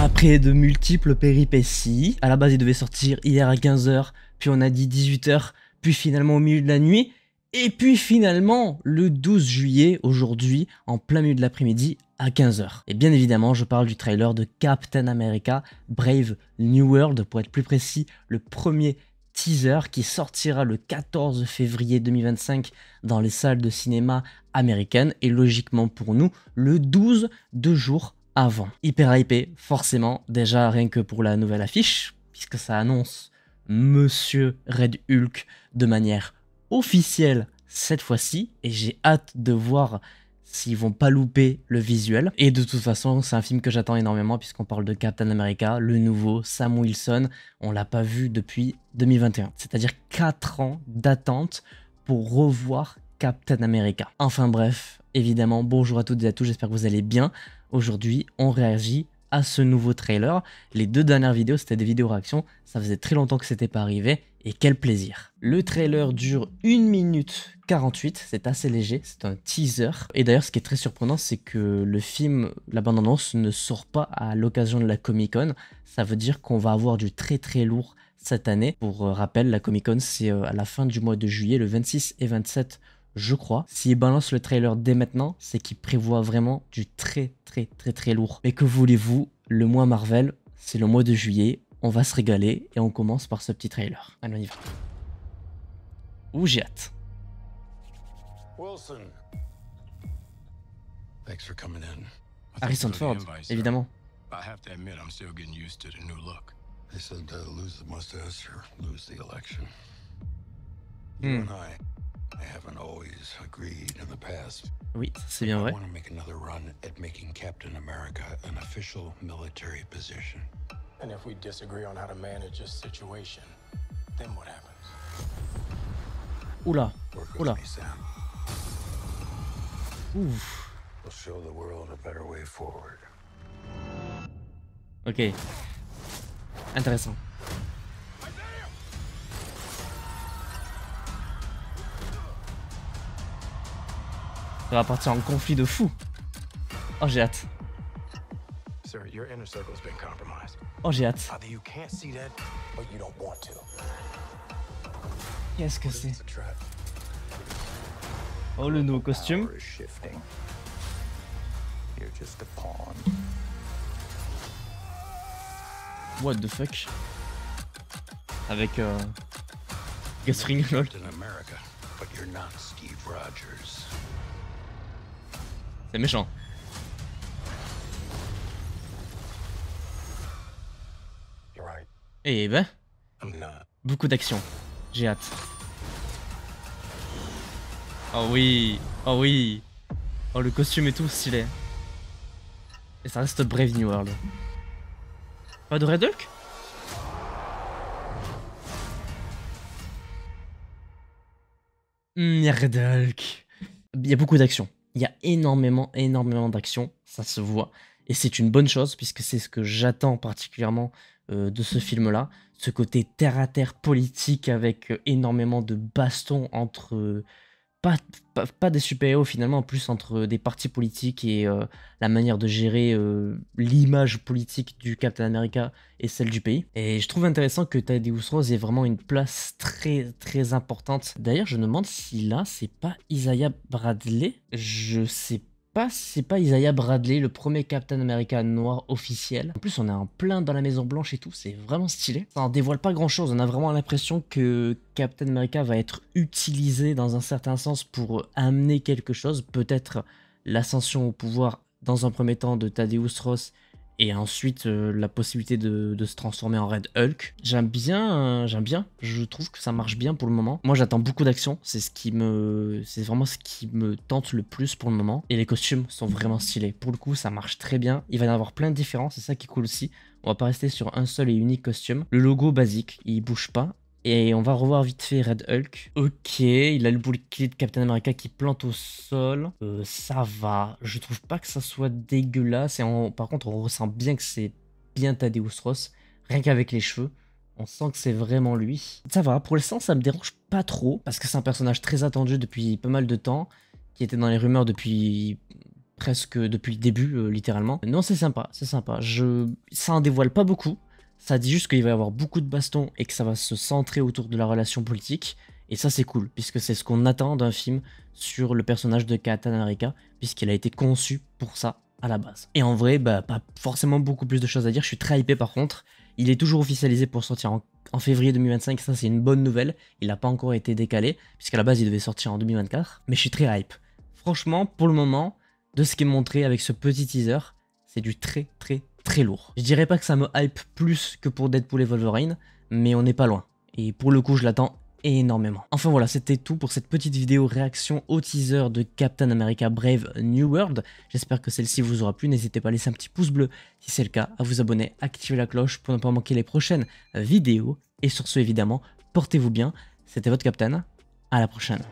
Après de multiples péripéties, à la base il devait sortir hier à 15 h, puis on a dit 18 h, puis finalement au milieu de la nuit, et puis finalement le 12 juillet, aujourd'hui, en plein milieu de l'après-midi, à 15 h. Et bien évidemment, je parle du trailer de Captain America Brave New World, pour être plus précis, le premier teaser qui sortira le 14 février 2025 dans les salles de cinéma américaines, et logiquement pour nous, le 12, 2 jours avant. Hyper hypé, forcément, déjà rien que pour la nouvelle affiche, puisque ça annonce Monsieur Red Hulk de manière officielle cette fois-ci, et j'ai hâte de voir s'ils vont pas louper le visuel. Et de toute façon, c'est un film que j'attends énormément, puisqu'on parle de Captain America, le nouveau Sam Wilson, on l'a pas vu depuis 2021, c'est-à-dire 4 ans d'attente pour revoir Captain America. Enfin bref, évidemment, bonjour à toutes et à tous, j'espère que vous allez bien. Aujourd'hui, on réagit à ce nouveau trailer. Les 2 dernières vidéos, c'était des vidéos réactions. Ça faisait très longtemps que c'était pas arrivé. Et quel plaisir. Le trailer dure 1 minute 48. C'est assez léger. C'est un teaser. Et d'ailleurs, ce qui est très surprenant, c'est que le film, la bande-annonce, ne sort pas à l'occasion de la Comic-Con. Ça veut dire qu'on va avoir du très très lourd cette année. Pour rappel, la Comic-Con, c'est à la fin du mois de juillet, le 26 et 27 je crois. S'il balance le trailer dès maintenant, c'est qu'il prévoit vraiment du très lourd. Mais que voulez-vous, le mois Marvel, c'est le mois de juillet, on va se régaler et on commence par ce petit trailer. Allez, on y va. Ouh, j'ai hâte. Wilson. Thanks for coming in. Harrison Ford, évidemment. I have to admit, I'm still getting used to the new look. They said lose the mustache or lose the election. You and I haven't always agreed in the past. Oui, c'est bien vrai. I want to make another run at making Captain America an official military position. And if we disagree on how to manage this situation, then what happens? Oula, oula. Me, Sam. Ouf. We'll show the world a better way forward. Ok. Intéressant. Ça va partir en conflit de fou. Oh, j'ai hâte. Oh, j'ai hâte. Qu'est-ce que c'est? Oh, le nouveau costume. What the fuck? Avec Gus Fring, lol. C'est méchant. Eh ben, beaucoup d'action. J'ai hâte. Oh oui, oh oui. Oh, le costume et tout stylé. Et ça reste Brave New World. Pas de Red Hulk? Il y a Red Hulk. Il y a beaucoup d'action. Il y a énormément d'action, ça se voit. Et c'est une bonne chose, puisque c'est ce que j'attends particulièrement de ce film-là. Ce côté terre-à-terre politique avec énormément de bastons entre... Pas des super-héros finalement, en plus entre des partis politiques et la manière de gérer l'image politique du Captain America et celle du pays. Et je trouve intéressant que Thaddeus Ross ait vraiment une place très importante. D'ailleurs, je me demande si là, c'est pas Isaiah Bradley. Je sais pas si c'est pas Isaiah Bradley, le premier Captain America noir officiel. En plus, on est en plein dans la Maison Blanche et tout, c'est vraiment stylé. Ça en dévoile pas grand chose, on a vraiment l'impression que Captain America va être utilisé dans un certain sens pour amener quelque chose, peut-être l'ascension au pouvoir dans un premier temps de Thaddeus Ross et ensuite la possibilité de se transformer en Red Hulk. J'aime bien, je trouve que ça marche bien pour le moment. Moi j'attends beaucoup d'action, c'est vraiment ce qui me tente le plus pour le moment. Et les costumes sont vraiment stylés, pour le coup ça marche très bien. Il va y en avoir plein de différents, c'est ça qui est cool aussi. On va pas rester sur un seul et unique costume. Le logo basique, il bouge pas. Et on va revoir vite fait Red Hulk. Ok, il a le bouclier de Captain America qui plante au sol. Ça va. Je trouve pas que ça soit dégueulasse. Par contre, on ressent bien que c'est bien Thaddeus Ross. Rien qu'avec les cheveux. On sent que c'est vraiment lui. Ça va. Pour l'instant, ça me dérange pas trop. Parce que c'est un personnage très attendu depuis pas mal de temps. Qui était dans les rumeurs depuis presque depuis le début, littéralement. Non, c'est sympa, c'est sympa. Ça en dévoile pas beaucoup. Ça dit juste qu'il va y avoir beaucoup de bastons et que ça va se centrer autour de la relation politique. Et ça, c'est cool, puisque c'est ce qu'on attend d'un film sur le personnage de Captain America, puisqu'il a été conçu pour ça à la base. Et en vrai, bah, pas forcément beaucoup plus de choses à dire. Je suis très hypé par contre. Il est toujours officialisé pour sortir en février 2025. Ça, c'est une bonne nouvelle. Il n'a pas encore été décalé, puisqu'à la base, il devait sortir en 2024. Mais je suis très hype. Franchement, pour le moment, de ce qui est montré avec ce petit teaser, c'est du très lourd. Je dirais pas que ça me hype plus que pour Deadpool et Wolverine, mais on n'est pas loin. Et pour le coup, je l'attends énormément. Enfin voilà, c'était tout pour cette petite vidéo réaction au teaser de Captain America Brave New World. J'espère que celle-ci vous aura plu. N'hésitez pas à laisser un petit pouce bleu si c'est le cas, à vous abonner, activer la cloche pour ne pas manquer les prochaines vidéos. Et sur ce, évidemment, portez-vous bien. C'était votre Captain. À la prochaine.